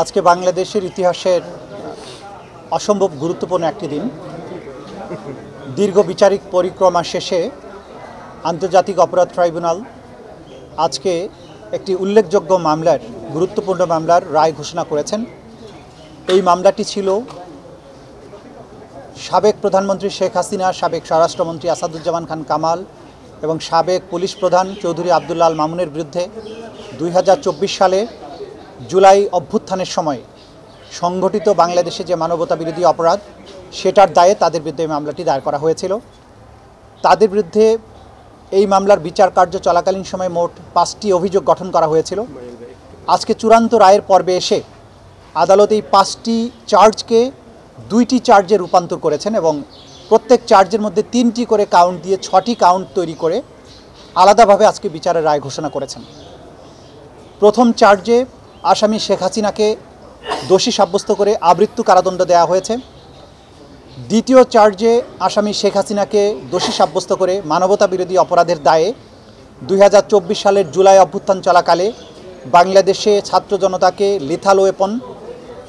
আজকে বাংলাদেশের ইতিহাসের অসম্ভব গুরুত্বপূর্ণ একটি দিন। দীর্ঘ বিচারিক পরিক্রমা শেষে আন্তর্জাতিক অপরাধ ট্রাইব্যুনাল আজকে একটি উল্লেখযোগ্য মামলার গুরুত্বপূর্ণ মামলার রায় ঘোষণা করেছেন। এই মামলাটি ছিল সাবেক প্রধানমন্ত্রী শেখ হাসিনা, সাবেক স্বরাষ্ট্রমন্ত্রী আসাদুজ্জামান খান কামাল এবং সাবেক পুলিশ প্রধান চৌধুরী আবদুল্লাহ আল মামুনের বিরুদ্ধে 2024 সালে জুলাই অভ্যুত্থানের সময় সংগঠিত বাংলাদেশে যে মানবতা বিরোধী অপরাধ সেটার দায়ে তাদের বিরুদ্ধে এই মামলাটি দায়ের করা হয়েছিল। তাদের বিরুদ্ধে এই মামলার বিচার কার্য চলাকালীন সময় মোট 5টি অভিযোগ গঠন করা হয়েছিল। আজকে চূড়ান্ত রায়ের পর্বে এসে আদালত এই 5টি চার্জকে 2টি চার্জে রূপান্তর করেছেন এবং প্রত্যেক চার্জের মধ্যে 3টি করে কাউন্ট দিয়ে 6টি কাউন্ট তৈরি করে আলাদাভাবে আজকে বিচারের রায় ঘোষণা করেছেন। প্রথম চার্জে আসামি শেখ হাসিনাকে দোষী সাব্যস্ত করে আমৃত্যু কারাদণ্ড দেওয়া হয়েছে। দ্বিতীয় চার্জে আসামি শেখ হাসিনাকে দোষী সাব্যস্ত করে মানবতা বিরোধী অপরাধের দায়ে 2024 সালের জুলাই অভ্যুত্থান চলাকালে বাংলাদেশে ছাত্র জনতাকে লিথাল ওয়েপন,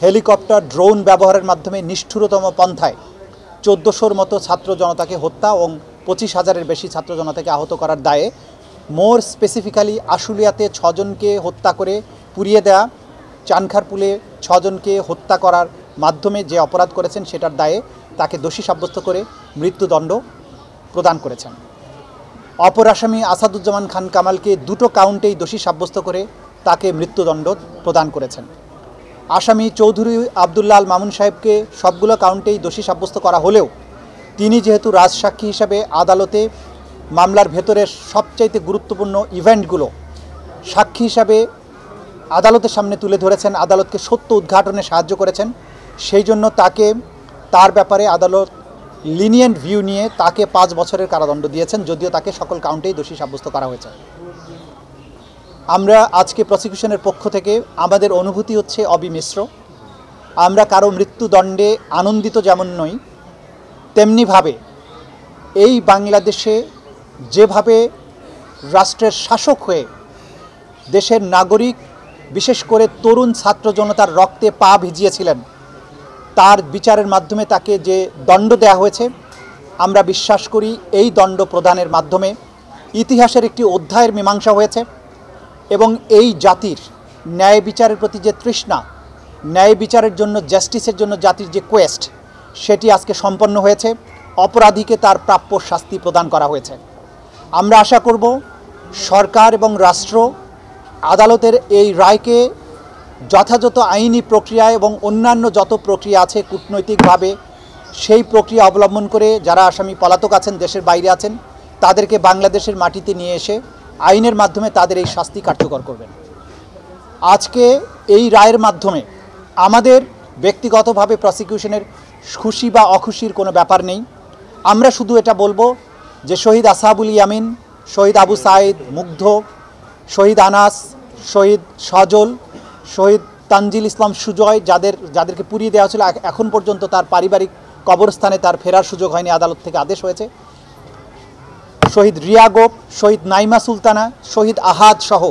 হেলিকপ্টার, ড্রোন ব্যবহারের মাধ্যমে নিষ্ঠুরতম পন্থায় 1400-র মতো ছাত্র জনতাকে হত্যা এবং 25,000-এর বেশি ছাত্র জনতাকে আহত করার দায়ে, মোর স্পেসিফিক্যালি আশুলিয়াতে 6 জনকে হত্যা করে পুড়িয়ে দেয়া, চানখারপুলে 6 জনকে হত্যা করার মাধ্যমে যে অপরাধ করেছেন সেটার দায়ে তাকে দোষী সাব্যস্ত করে মৃত্যুদণ্ড প্রদান করেছেন। অপর আসামি আসাদুজ্জামান খান কামালকে 2টো কাউন্টেই দোষী সাব্যস্ত করে তাকে মৃত্যুদণ্ড প্রদান করেছেন। আসামি চৌধুরী আবদুল্লাহ আল মামুন সাহেবকে সবগুলো কাউন্টেই দোষী সাব্যস্ত করা হলেও তিনি যেহেতু রাজসাক্ষী হিসাবে আদালতে মামলার ভেতরের সবচাইতে গুরুত্বপূর্ণ ইভেন্টগুলো সাক্ষী হিসাবে আদালতের সামনে তুলে ধরেছেন, আদালতকে সত্য উদ্ঘাটনে সাহায্য করেছেন, সেই জন্য তার ব্যাপারে আদালত লিনিয়েন্ট ভিউ নিয়ে তাকে 5 বছরের কারাদণ্ড দিয়েছেন, যদিও তাকে সকল কাউন্টেই দোষী সাব্যস্ত করা হয়েছে। আমরা আজকে প্রসিকিউশনের পক্ষ থেকে আমাদের অনুভূতি হচ্ছে অবিমিশ্র। আমরা কারো মৃত্যুদণ্ডে আনন্দিত যেমন নই, তেমনিভাবে এই বাংলাদেশে যেভাবে রাষ্ট্রের শাসক হয়ে দেশের নাগরিক, বিশেষ করে তরুণ ছাত্র জনতার রক্তে পা ভিজিয়েছিলেন, তার বিচারের মাধ্যমে তাকে যে দণ্ড দেওয়া হয়েছে, আমরা বিশ্বাস করি এই দণ্ড প্রদানের মাধ্যমে ইতিহাসের একটি অধ্যায়ের মীমাংসা হয়েছে এবং এই জাতির ন্যায় বিচারের প্রতি যে তৃষ্ণা, ন্যায় বিচারের জন্য, জাস্টিসের জন্য জাতির যে কোয়েস্ট, সেটি আজকে সম্পন্ন হয়েছে। অপরাধীকে তার প্রাপ্য শাস্তি প্রদান করা হয়েছে। আমরা আশা করব সরকার এবং রাষ্ট্র আদালতের এই রায়কে যথাযথ আইনি প্রক্রিয়া এবং অন্যান্য যত প্রক্রিয়া আছে কূটনৈতিকভাবে সেই প্রক্রিয়া অবলম্বন করে যারা আসামি পলাতক আছেন, দেশের বাইরে আছেন, তাদেরকে বাংলাদেশের মাটিতে নিয়ে এসে আইনের মাধ্যমে তাদের এই শাস্তি কার্যকর করবেন। আজকে এই রায়ের মাধ্যমে আমাদের ব্যক্তিগতভাবে প্রসিকিউশনের খুশি বা অখুশির কোনো ব্যাপার নেই। আমরা শুধু এটা বলবো যে শহীদ আসহাবুল ইয়ামিন, শহীদ আবু সাইদ, মুগ্ধ, শহীদ আনাস, শহীদ সজল, শহীদ তানজিল ইসলাম সুজয়, যাদেরকে পুড়িয়ে দেওয়া হয়েছিল, এখন পর্যন্ত তার পারিবারিক কবরস্থানে তার ফেরার সুযোগ হয়নি, আদালত থেকে আদেশ হয়েছে। শহীদ রিয়া গোপ, শহীদ নাইমা সুলতানা, শহীদ আহাদ সহ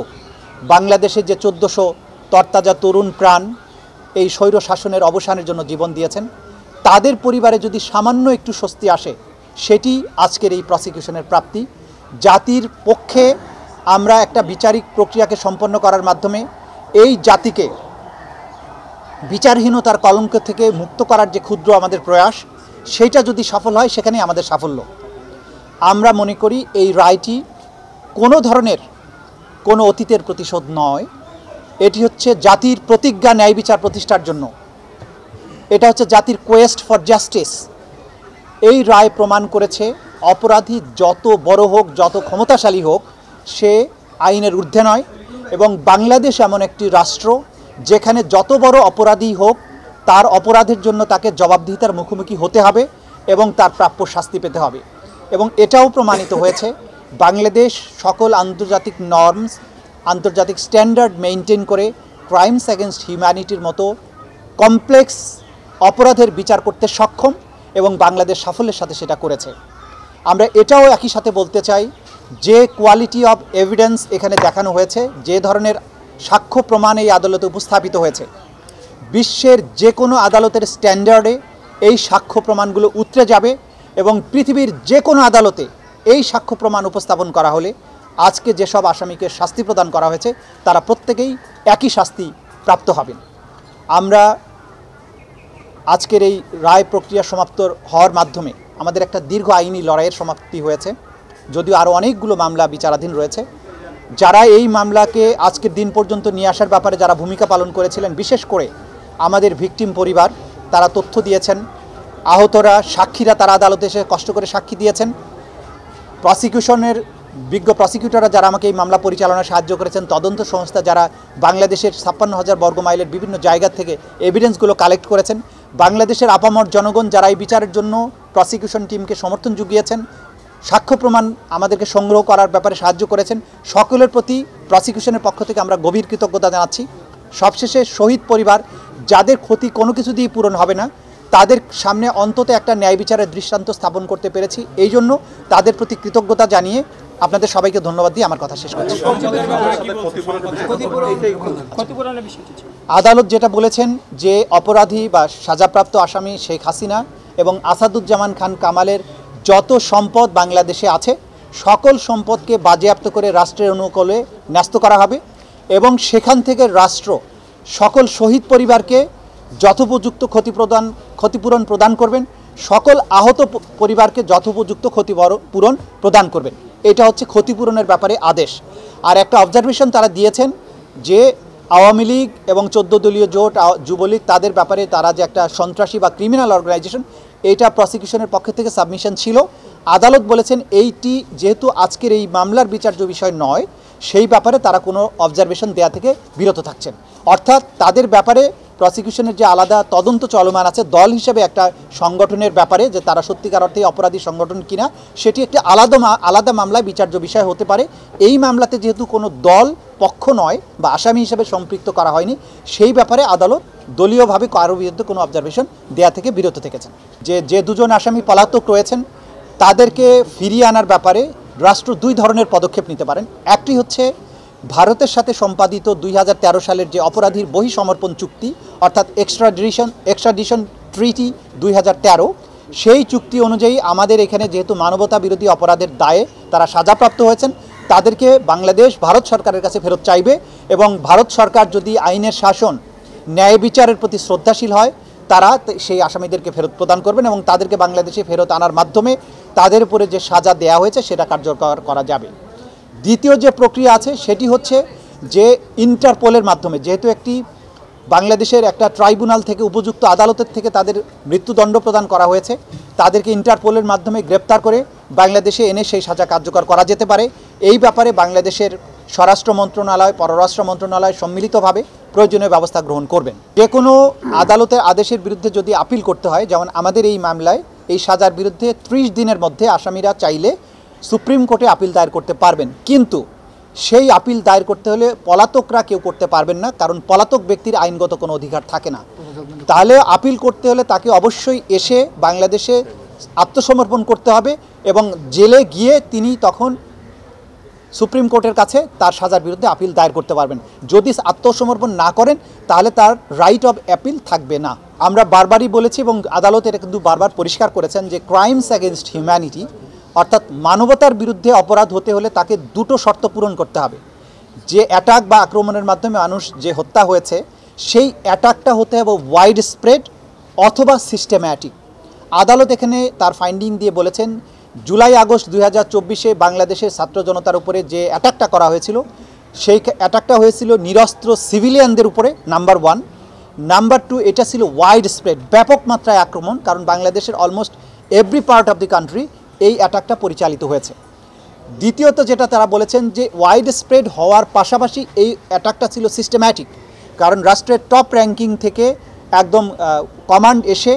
বাংলাদেশে যে 1400 তরতাজা তরুণ প্রাণ এই স্বৈর শাসনের অবসানের জন্য জীবন দিয়েছেন, তাদের পরিবারে যদি সামান্য একটু স্বস্তি আসে, সেটি আজকের এই প্রসিকিউশনের প্রাপ্তি। জাতির পক্ষে আমরা একটা বিচারিক প্রক্রিয়াকে সম্পন্ন করার মাধ্যমে এই জাতিকে বিচারহীনতার কলঙ্ক থেকে মুক্ত করার যে ক্ষুদ্র আমাদের প্রয়াস, সেইটা যদি সফল হয় সেখানেই আমাদের সাফল্য। আমরা মনে করি এই রায়টি কোনো ধরনের কোনো অতীতের প্রতিশোধ নয়, এটি হচ্ছে জাতির প্রতিজ্ঞা ন্যায় বিচার প্রতিষ্ঠার জন্য, এটা হচ্ছে জাতির কোয়েস্ট ফর জাস্টিস। এই রায় প্রমাণ করেছে অপরাধী যত বড় হোক, যত ক্ষমতাশালী হোক, সে আইনের ঊর্ধ্বে নয় এবং বাংলাদেশ এমন একটি রাষ্ট্র যেখানে যত বড় অপরাধী হোক তার অপরাধের জন্য তাকে জবাবদিহিতার মুখোমুখি হতে হবে এবং তার প্রাপ্য শাস্তি পেতে হবে। এবং এটাও প্রমাণিত হয়েছে বাংলাদেশ সকল আন্তর্জাতিক নর্মস, আন্তর্জাতিক স্ট্যান্ডার্ড মেনটেন করে ক্রাইমস অ্যাগেনস্ট হিউম্যানিটির মতো কমপ্লেক্স অপরাধের বিচার করতে সক্ষম এবং বাংলাদেশ সাফল্যের সাথে সেটা করেছে। আমরা এটাও একই সাথে বলতে চাই যে কোয়ালিটি অফ এভিডেন্স এখানে দেখানো হয়েছে, যে ধরনের সাক্ষ্য প্রমাণ এই আদালতে উপস্থাপিত হয়েছে, বিশ্বের যে কোনো আদালতের স্ট্যান্ডার্ডে এই সাক্ষ্য প্রমাণগুলো উতরে যাবে এবং পৃথিবীর যে কোনো আদালতে এই সাক্ষ্য প্রমাণ উপস্থাপন করা হলে আজকে যেসব আসামিকে শাস্তি প্রদান করা হয়েছে তারা প্রত্যেকেই একই শাস্তি প্রাপ্ত হবেন। আমরা আজকের এই রায় প্রক্রিয়া সমাপ্ত হওয়ার মাধ্যমে আমাদের একটা দীর্ঘ আইনি লড়াইয়ের সমাপ্তি হয়েছে, যদিও আরও অনেকগুলো মামলা বিচারাধীন রয়েছে। যারা এই মামলাকে আজকের দিন পর্যন্ত নিয়ে আসার ব্যাপারে যারা ভূমিকা পালন করেছিলেন, বিশেষ করে আমাদের ভিকটিম পরিবার, তারা তথ্য দিয়েছেন, আহতরা, সাক্ষীরা তারা আদালতে এসে কষ্ট করে সাক্ষী দিয়েছেন, প্রসিকিউশনের বিজ্ঞ প্রসিকিউটররা যারা আমাকে এই মামলা পরিচালনায় সাহায্য করেছেন, তদন্ত সংস্থা যারা বাংলাদেশের 56,000 বর্গ মাইলের বিভিন্ন জায়গা থেকে এভিডেন্সগুলো কালেক্ট করেছেন, বাংলাদেশের আপামর জনগণ যারা এই বিচারের জন্য প্রসিকিউশন টিমকে সমর্থন জুগিয়েছেন, সাক্ষ্য প্রমাণ আমাদেরকে সংগ্রহ করার ব্যাপারে সাহায্য করেছেন, সকলের প্রতি প্রসিকিউশনের পক্ষ থেকে আমরা গভীর কৃতজ্ঞতা জানাচ্ছি। সবশেষে শহীদ পরিবার, যাদের ক্ষতি কোনো কিছু দিয়ে পূরণ হবে না, তাদের সামনে অন্তত একটা ন্যায় বিচারের দৃষ্টান্ত স্থাপন করতে পেরেছি, এই জন্য তাদের প্রতি কৃতজ্ঞতা জানিয়ে আপনাদের সবাইকে ধন্যবাদ দিয়ে আমার কথা শেষ করছি। আদালত যেটা বলেছেন যে অপরাধী বা সাজাপ্রাপ্ত আসামি শেখ হাসিনা এবং আসাদুজ্জামান খান কামালের যত সম্পদ বাংলাদেশে আছে সকল সম্পদকে বাজেয়াপ্ত করে রাষ্ট্রের অনুকূলে ন্যস্ত করা হবে এবং সেখান থেকে রাষ্ট্র সকল শহীদ পরিবারকে যথোপযুক্ত ক্ষতিপূরণ প্রদান করবেন, সকল আহত পরিবারকে যথোপযুক্ত ক্ষতিপূরণ প্রদান করবেন। এটা হচ্ছে ক্ষতিপূরণের ব্যাপারে আদেশ। আর একটা অবজারভেশন তারা দিয়েছেন যে আওয়ামী লীগ এবং 14 দলীয় জোট, যুবলীগ, তাদের ব্যাপারে তারা যে একটা সন্ত্রাসী বা ক্রিমিনাল অর্গানাইজেশন, এইটা প্রসিকিউশনের পক্ষ থেকে সাবমিশন ছিল। আদালত বলেছেন এইটি যেহেতু আজকের এই মামলার বিচার্য বিষয় নয়, সেই ব্যাপারে তারা কোনো অবজারভেশন দেয়া থেকে বিরত থাকছেন। অর্থাৎ তাদের ব্যাপারে প্রসিকিউশনের যে আলাদা তদন্ত চলমান আছে দল হিসেবে একটা সংগঠনের ব্যাপারে, যে তারা সত্যিকার অর্থে অপরাধী সংগঠন কিনা, সেটি একটি আলাদা মামলায় বিচার্য বিষয় হতে পারে। এই মামলাতে যেহেতু কোনো দল পক্ষ নয় বা আসামি হিসেবে সম্পৃক্ত করা হয়নি, সেই ব্যাপারে আদালত দলীয়ভাবে কারোর বিরুদ্ধে কোনো অবজারভেশন দেয়া থেকে বিরত থেকেছেন। যে দুজন আসামি পলাতক রয়েছেন তাদেরকে ফিরিয়ে আনার ব্যাপারে রাষ্ট্র দুই ধরনের পদক্ষেপ নিতে পারেন। একটি হচ্ছে ভারতের সাথে সম্পাদিত 2013 সালের যে অপরাধীর বহিঃসমর্পণ চুক্তি, অর্থাৎ এক্সট্রাডিশন ট্রিটি 2013, সেই চুক্তি অনুযায়ী আমাদের এখানে যেহেতু মানবতা বিরোধী অপরাধের দায়ে তারা সাজাপ্রাপ্ত হয়েছেন, তাদেরকে বাংলাদেশ ভারত সরকারের কাছে ফেরত চাইবে এবং ভারত সরকার যদি আইনের শাসন, ন্যায় বিচারের প্রতি শ্রদ্ধাশীল হয়, তারা সেই আসামিদেরকে ফেরত প্রদান করবেন এবং তাদেরকে বাংলাদেশে ফেরত আনার মাধ্যমে তাদের উপরে যে সাজা দেয়া হয়েছে সেটা কার্যকর করা যাবে। দ্বিতীয় যে প্রক্রিয়া আছে সেটি হচ্ছে যে ইন্টারপোলের মাধ্যমে, যেহেতু একটি বাংলাদেশের একটা ট্রাইব্যুনাল থেকে উপযুক্ত আদালতের থেকে তাদের মৃত্যুদণ্ড প্রদান করা হয়েছে, তাদেরকে ইন্টারপোলের মাধ্যমে গ্রেপ্তার করে বাংলাদেশে এনে সেই সাজা কার্যকর করা যেতে পারে। এই ব্যাপারে বাংলাদেশের স্বরাষ্ট্র মন্ত্রণালয়, পররাষ্ট্র মন্ত্রণালয় সম্মিলিতভাবে প্রয়োজনীয় ব্যবস্থা গ্রহণ করবেন। যে কোনো আদালতের আদেশের বিরুদ্ধে যদি আপিল করতে হয়, যেমন আমাদের এই মামলায় এই সাজার বিরুদ্ধে 30 দিনের মধ্যে আসামিরা চাইলে সুপ্রিম কোর্টে আপিল দায়ের করতে পারবেন, কিন্তু সেই আপিল দায়ের করতে হলে পলাতকরা কেউ করতে পারবেন না, কারণ পলাতক ব্যক্তির আইনগত কোনো অধিকার থাকে না। তাহলে আপিল করতে হলে তাকে অবশ্যই এসে বাংলাদেশে আত্মসমর্পণ করতে হবে এবং জেলে গিয়ে তিনি তখন সুপ্রিম কোর্টের কাছে তার সাজার বিরুদ্ধে আপিল দায়ের করতে পারবেন। যদি আত্মসমর্পণ না করেন তাহলে তার রাইট অফ অ্যাপিল থাকবে না। আমরা বারবারই বলেছি এবং আদালত এটা কিন্তু বারবার পরিষ্কার করেছেন যে ক্রাইমস অ্যাগেনস্ট হিউম্যানিটি, অর্থাৎ মানবতার বিরুদ্ধে অপরাধ হতে হলে তাকে দুটো শর্ত পূরণ করতে হবে। যে অ্যাটাক বা আক্রমণের মাধ্যমে মানুষ যে হত্যা হয়েছে, সেই অ্যাটাকটা হতে হবে ওয়াইড স্প্রেড অথবা সিস্টেম্যাটিক। আদালত এখানে তার ফাইন্ডিং দিয়ে বলেছেন জুলাই আগস্ট 2024-এ বাংলাদেশের ছাত্র জনতার উপরে যে অ্যাটাকটা করা হয়েছিল, সেই অ্যাটাকটা হয়েছিল নিরস্ত্র সিভিলিয়ানদের উপরে, নাম্বার 1। নাম্বার 2, এটা ছিল ওয়াইড স্প্রেড, ব্যাপক মাত্রায় আক্রমণ, কারণ বাংলাদেশের almost every part of the country এই অ্যাটাকটা পরিচালিত হয়েছে। দ্বিতীয়ত যেটা তারা বলেছেন যে ওয়াইড স্প্রেড হওয়ার পাশাপাশি এই অ্যাটাকটা ছিল সিস্টেম্যাটিক, কারণ রাষ্ট্রের টপ র্যাঙ্কিং থেকে একদম কমান্ড এসে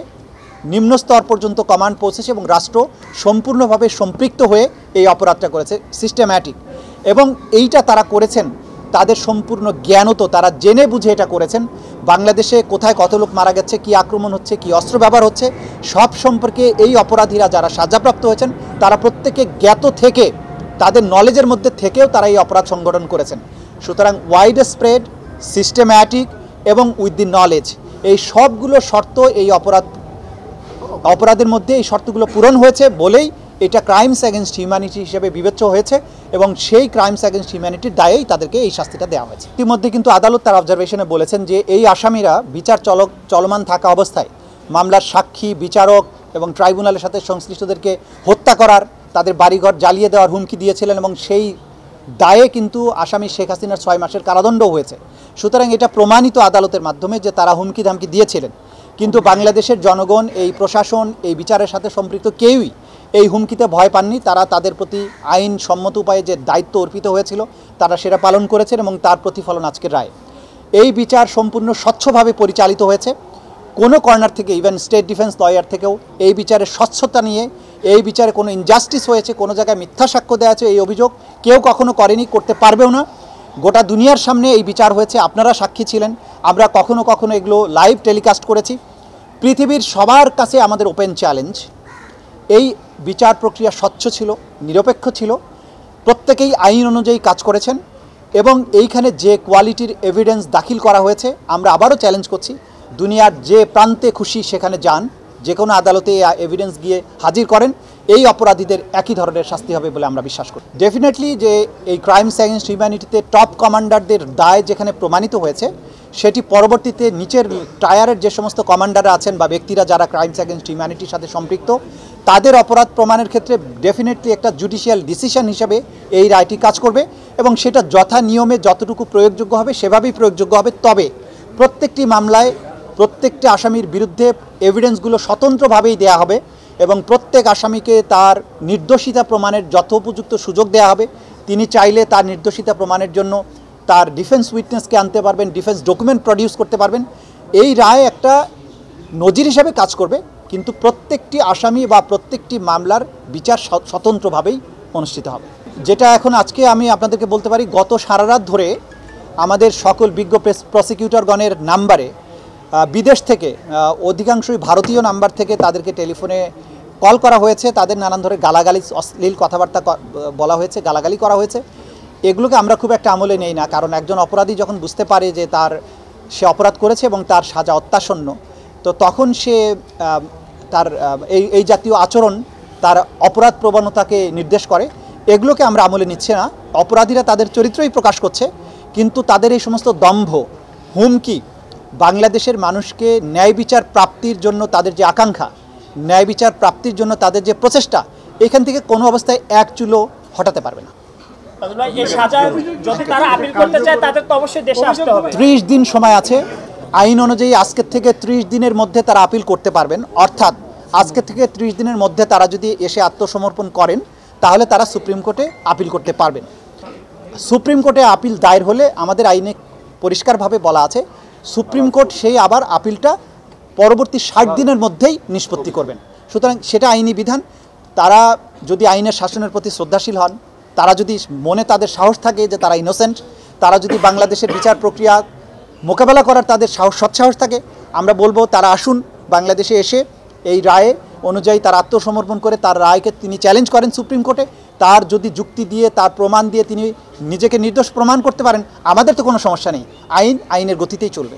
নিম্ন স্তর পর্যন্ত কমান্ড পৌঁছেছে এবং রাষ্ট্র সম্পূর্ণভাবে সম্পৃক্ত হয়ে এই অপরাধটা করেছে, সিস্টেম্যাটিক। এবং এইটা তারা করেছেন তাদের সম্পূর্ণ জ্ঞানত, তারা জেনে বুঝে এটা করেছেন। বাংলাদেশে কোথায় কত লোক মারা গেছে, কী আক্রমণ হচ্ছে, কী অস্ত্র ব্যবহার হচ্ছে, সব সম্পর্কে এই অপরাধীরা যারা সাজাপ্রাপ্ত হয়েছেন তারা প্রত্যেকে জ্ঞাত থেকে, তাদের নলেজের মধ্যে থেকেও তারা এই অপরাধ সংগঠন করেছেন। সুতরাং ওয়াইড স্প্রেড, সিস্টেম্যাটিক এবং উইথ দি নলেজ, এই সবগুলো শর্ত এই অপরাধের মধ্যে এই শর্তগুলো পূরণ হয়েছে বলেই এটা ক্রাইমস অ্যাগেনস্ট হিউম্যানিটি হিসেবে বিবেচ্য হয়েছে এবং সেই ক্রাইমস অ্যাগেনস্ট হিউম্যানিটির দায়েই তাদেরকে এই শাস্তিটা দেওয়া হয়েছে। ইতিমধ্যে কিন্তু আদালত তার অবজারভেশনে বলেছেন যে এই আসামিরা বিচার চলমান থাকা অবস্থায় মামলার সাক্ষী, বিচারক এবং ট্রাইব্যুনালের সাথে সংশ্লিষ্টদেরকে হত্যা করার, তাদের বাড়িঘর জ্বালিয়ে দেওয়ার হুমকি দিয়েছিলেন এবং সেই দায়ে কিন্তু আসামি শেখ হাসিনার 6 মাসের কারাদণ্ড হয়েছে। সুতরাং এটা প্রমাণিত আদালতের মাধ্যমে যে তারা হুমকি ধামকি দিয়েছিলেন। কিন্তু বাংলাদেশের জনগণ, এই প্রশাসন, এই বিচারের সাথে সম্পৃক্ত কেউই এই হুমকিতে ভয় পাননি। তারা তাদের প্রতি আইনসম্মত উপায়ে যে দায়িত্ব অর্পিত হয়েছিল তারা সেটা পালন করেছেন এবং তার প্রতিফলন আজকের রায়। এই বিচার সম্পূর্ণ স্বচ্ছভাবে পরিচালিত হয়েছে। কোনো কর্নার থেকে, ইভেন স্টেট ডিফেন্স লয়ার থেকেও এই বিচারের স্বচ্ছতা নিয়ে, এই বিচারে কোনো ইনজাস্টিস হয়েছে, কোনো জায়গায় মিথ্যা সাক্ষ্য দেওয়া আছে, এই অভিযোগ কেউ কখনো করেনি, করতে পারবেও না। গোটা দুনিয়ার সামনে এই বিচার হয়েছে, আপনারা সাক্ষী ছিলেন। আমরা কখনো কখনো এগুলো লাইভ টেলিকাস্ট করেছি। পৃথিবীর সবার কাছে আমাদের ওপেন চ্যালেঞ্জ, এই বিচার প্রক্রিয়া স্বচ্ছ ছিল, নিরপেক্ষ ছিল, প্রত্যেকেই আইন অনুযায়ী কাজ করেছেন এবং এইখানে যে কোয়ালিটির এভিডেন্স দাখিল করা হয়েছে, আমরা আবারও চ্যালেঞ্জ করছি, দুনিয়ার যে প্রান্তে খুশি সেখানে যান, যে কোনো আদালতে এভিডেন্স গিয়ে হাজির করেন, এই অপরাধীদের একই ধরনের শাস্তি হবে বলে আমরা বিশ্বাস করি। ডেফিনেটলি যে এই ক্রাইমস অ্যাগেনস্ট হিউম্যানিটিতে টপ কমান্ডারদের দায় যেখানে প্রমাণিত হয়েছে, সেটি পরবর্তীতে নিচের টায়ারের যে সমস্ত কমান্ডাররা আছেন বা ব্যক্তিরা যারা ক্রাইমস অ্যাগেনস্ট হিউম্যানিটির সাথে সম্পৃক্ত, তাদের অপরাধ প্রমাণের ক্ষেত্রে ডেফিনেটলি একটা জুডিশিয়াল ডিসিশন হিসেবে এই রায়টি কাজ করবে এবং সেটা যথা নিয়মে যতটুকু প্রয়োগযোগ্য হবে সেভাবেই প্রয়োগযোগ্য হবে। তবে প্রত্যেকটি মামলায় প্রত্যেকটি আসামির বিরুদ্ধে এভিডেন্সগুলো স্বতন্ত্রভাবেই দেয়া হবে এবং প্রত্যেক আসামিকে তার নির্দোষিতা প্রমাণের যথোপযুক্ত সুযোগ দেওয়া হবে। তিনি চাইলে তার নির্দোষিতা প্রমাণের জন্য তার ডিফেন্স উইটনেসকে আনতে পারবেন, ডিফেন্স ডকুমেন্ট প্রডিউস করতে পারবেন। এই রায় একটা নজির হিসাবে কাজ করবে, কিন্তু প্রত্যেকটি আসামি বা প্রত্যেকটি মামলার বিচার স্বতন্ত্রভাবেই অনুষ্ঠিত হবে। যেটা এখন আজকে আমি আপনাদেরকে বলতে পারি, গত সারা রাত ধরে আমাদের সকল বিজ্ঞ প্রসিকিউটরগণের নাম্বারে বিদেশ থেকে, অধিকাংশই ভারতীয় নাম্বার থেকে তাদেরকে টেলিফোনে কল করা হয়েছে, তাদের নানান ধরনের গালাগালি, অশ্লীল কথাবার্তা বলা হয়েছে, গালাগালি করা হয়েছে। এগুলোকে আমরা খুব একটা আমলে নেই না, কারণ একজন অপরাধী যখন বুঝতে পারে যে সে অপরাধ করেছে এবং তার সাজা অত্যাসন্ন, তো তখন সে তার এই জাতীয় আচরণ তার অপরাধ প্রবণতাকে নির্দেশ করে। এগুলোকে আমরা আমলে নিচ্ছি না। অপরাধীরা তাদের চরিত্রই প্রকাশ করছে, কিন্তু তাদের এই সমস্ত দম্ভ, হুমকি, বাংলাদেশের মানুষকে ন্যায় বিচার প্রাপ্তির জন্য তাদের যে আকাঙ্ক্ষা, ন্যায় বিচার প্রাপ্তির জন্য তাদের যে প্রচেষ্টা, এখান থেকে কোনো অবস্থায় এক চুলো হটাতে পারবে না। 30 দিন সময় আছে। আইন অনুযায়ী আজকের থেকে 30 দিনের মধ্যে তারা আপিল করতে পারবেন। অর্থাৎ আজকে থেকে 30 দিনের মধ্যে তারা যদি এসে আত্মসমর্পণ করেন, তাহলে তারা সুপ্রিম কোর্টে আপিল করতে পারবেন। সুপ্রিম কোর্টে আপিল দায়ের হলে আমাদের আইনে পরিষ্কারভাবে বলা আছে, সুপ্রিম কোর্ট সেই আবার আপিলটা পরবর্তী 60 দিনের মধ্যেই নিষ্পত্তি করবেন। সুতরাং সেটা আইনি বিধান। তারা যদি আইনের শাসনের প্রতি শ্রদ্ধাশীল হন, তারা যদি মনে তাদের সাহস থাকে যে তারা ইনোসেন্ট, তারা যদি বাংলাদেশের বিচার প্রক্রিয়া মোকাবেলা করার তাদের সৎসাহস থাকে, আমরা বলবো তারা আসুন বাংলাদেশে এসে এই রায়ে অনুযায়ী তার আত্মসমর্পণ করে তার রায়কে তিনি চ্যালেঞ্জ করেন সুপ্রিম কোর্টে। তার যদি যুক্তি দিয়ে, তার প্রমাণ দিয়ে তিনি নিজেকে নির্দোষ প্রমাণ করতে পারেন, আমাদের তো কোনো সমস্যা নেই। আইনের গতিতেই চলবে।